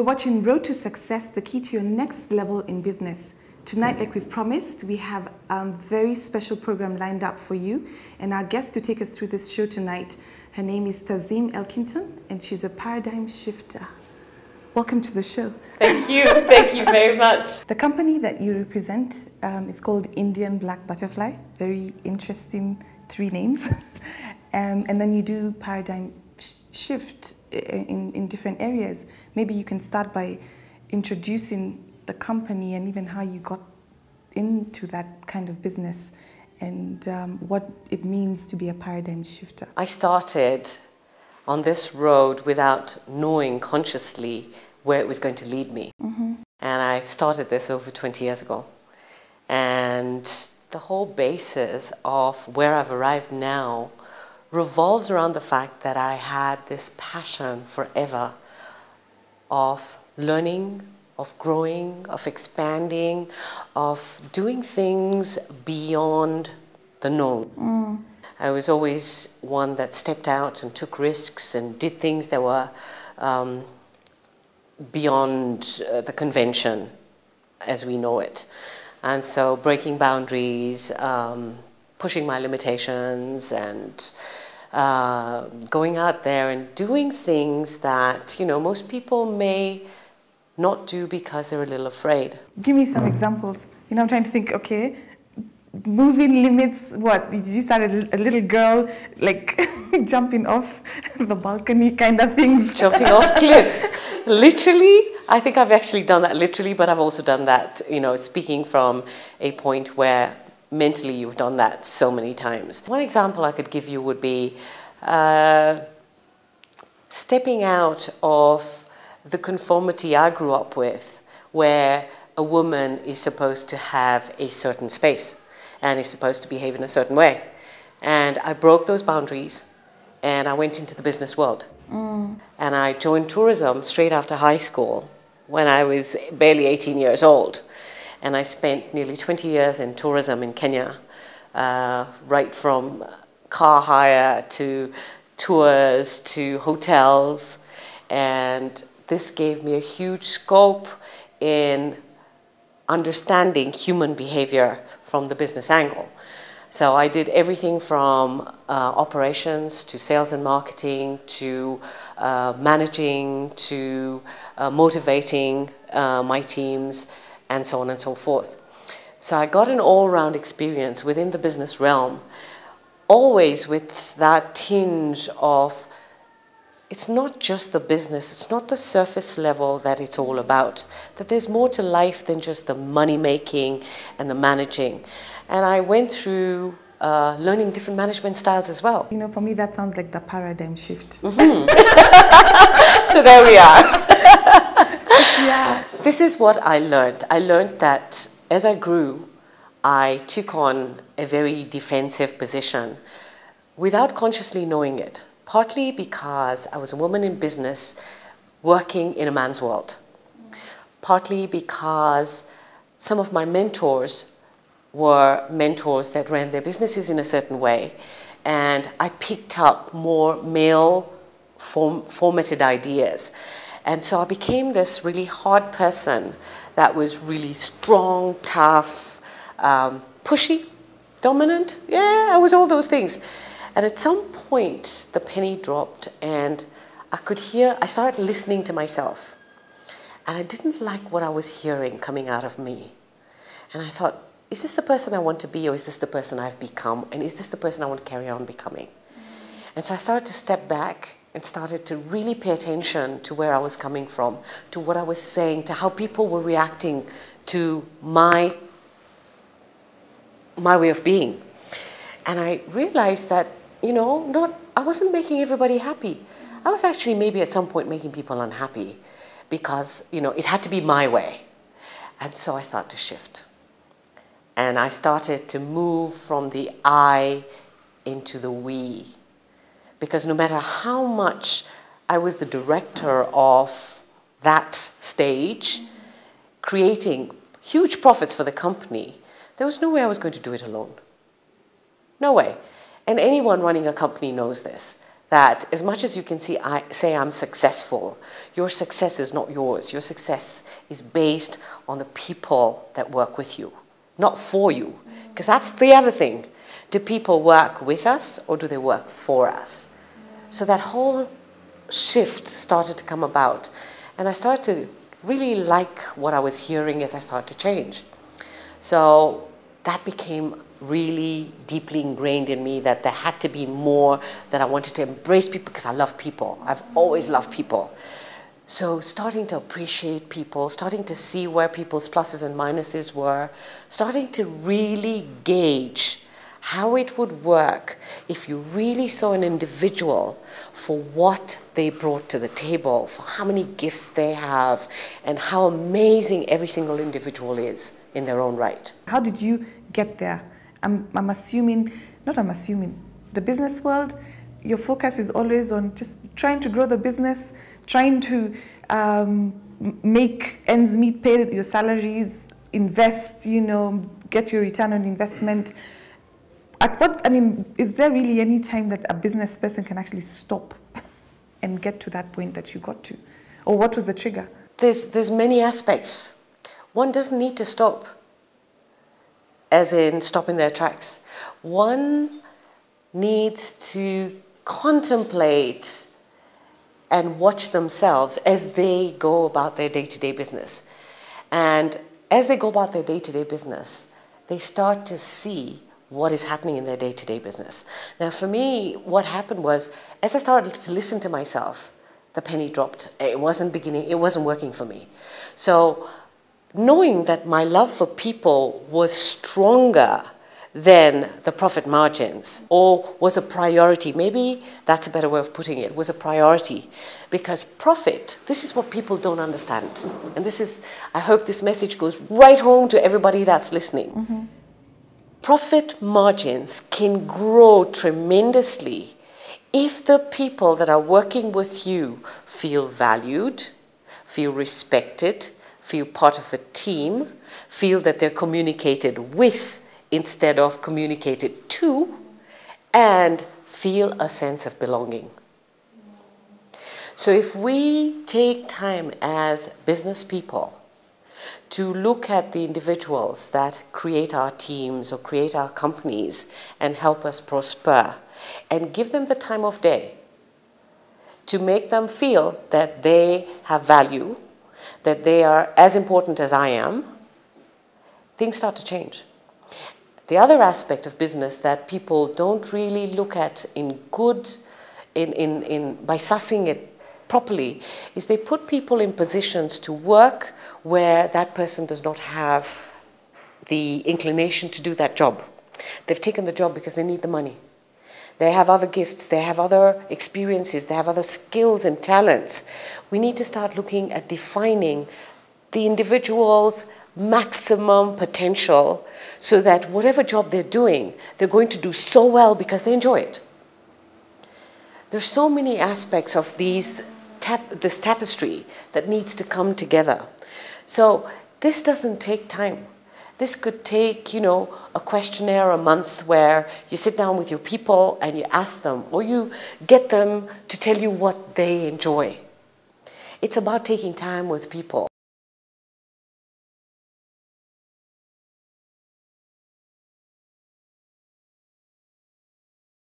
watching Road to Success, the key to your next level in business. Tonight, like we've promised, we have a very special program lined up for you. And our guest to take us through this show tonight, her name is Tazim Elkington, and she's a paradigm shifter. Welcome to the show. Thank you very much. The company that you represent is called Indian Black Butterfly. Very interesting 3 names. And then you do paradigm shift in different areas. Maybe you can start by introducing the company and even how you got into that kind of business and what it means to be a paradigm shifter. I started on this road without knowing consciously where it was going to lead me. Mm-hmm. And I started this over 20 years ago. And the whole basis of where I've arrived now revolves around the fact that I had this passion forever of learning, of growing, of expanding, of doing things beyond the known. Mm. I was always one that stepped out and took risks and did things that were beyond the convention as we know it. And so breaking boundaries, pushing my limitations, and going out there and doing things that, you know, most people may not do because they're a little afraid. Give me some examples. You know, I'm trying to think, okay, moving limits, what? Did you start a little girl, like, jumping off the balcony kind of things? Jumping off cliffs. Literally, I think I've actually done that literally, but I've also done that, you know, speaking from a point where mentally you've done that so many times. One example I could give you would be stepping out of the conformity I grew up with, where a woman is supposed to have a certain space and is supposed to behave in a certain way. And I broke those boundaries and I went into the business world. Mm. And I joined tourism straight after high school when I was barely 18 years old. And I spent nearly 20 years in tourism in Kenya, right from car hire to tours to hotels. And this gave me a huge scope in understanding human behavior from the business angle. So I did everything from operations to sales and marketing to managing to motivating my teams and so on and so forth. So I got an all-round experience within the business realm, always with that tinge of it's not just the business, it's not the surface level that it's all about, that there's more to life than just the money making and the managing. And I went through learning different management styles as well. You know, for me that sounds like the paradigm shift. Mm-hmm. So there we are. Yeah. This is what I learned. I learned that as I grew, I took on a very defensive position without consciously knowing it. Partly because I was a woman in business working in a man's world. Partly because some of my mentors were mentors that ran their businesses in a certain way. And I picked up more male formatted ideas. And so I became this really hard person that was really strong, tough, pushy, dominant. Yeah, I was all those things. And at some point, the penny dropped and I started listening to myself. And I didn't like what I was hearing coming out of me. And I thought, is this the person I want to be, or is this the person I've become? And is this the person I want to carry on becoming? And so I started to step back and started to really pay attention to where I was coming from, to what I was saying, to how people were reacting to my way of being. And I realized that, you know, I wasn't making everybody happy. I was actually maybe at some point making people unhappy because, you know, it had to be my way. And so I started to shift. And I started to move from the I into the we. Because no matter how much I was the director of that stage, creating huge profits for the company, there was no way I was going to do it alone. No way. And anyone running a company knows this. that as much as you can say I'm successful, your success is not yours. Your success is based on the people that work with you, not for you. Because that's the other thing. Do people work with us or do they work for us? So that whole shift started to come about. And I started to really like what I was hearing as I started to change. So that became really deeply ingrained in me, that there had to be more, that I wanted to embrace people because I love people. I've always loved people. So starting to appreciate people, starting to see where people's pluses and minuses were, starting to really gauge how it would work if you really saw an individual for what they brought to the table, for how many gifts they have, and how amazing every single individual is in their own right. How did you get there? I'm assuming, the business world, your focus is always on just trying to grow the business, trying to make ends meet, pay your salaries, invest, get your return on investment. Is there really any time that a business person can actually stop and get to that point that you got to? Or what was the trigger? There's many aspects. One doesn't need to stop, as in stop in their tracks. One needs to contemplate and watch themselves as they go about their day-to-day business. And as they go about their day-to-day business, they start to see what is happening in their day-to-day business. Now for me, what happened was, as I started to listen to myself, the penny dropped. It wasn't working for me. So knowing that my love for people was stronger than the profit margins, or was a priority, maybe that's a better way of putting it, was a priority. Because profit, this is what people don't understand. And I hope this message goes right home to everybody that's listening. Mm-hmm. Profit margins can grow tremendously if the people that are working with you feel valued, feel respected, feel part of a team, feel that they're communicated with instead of communicated to, and feel a sense of belonging. So if we take time as business people to look at the individuals that create our teams or create our companies and help us prosper, and give them the time of day to make them feel that they have value, that they are as important as I am, things start to change. The other aspect of business that people don't really look at by sussing it properly is they put people in positions to work where that person does not have the inclination to do that job. They've taken the job because they need the money. They have other gifts, they have other experiences, they have other skills and talents. We need to start looking at defining the individual's maximum potential so that whatever job they're doing, they're going to do so well because they enjoy it. There's so many aspects of this tapestry that needs to come together. So this doesn't take time. This could take, a questionnaire a month where you sit down with your people and you ask them, or you get them to tell you what they enjoy. It's about taking time with people.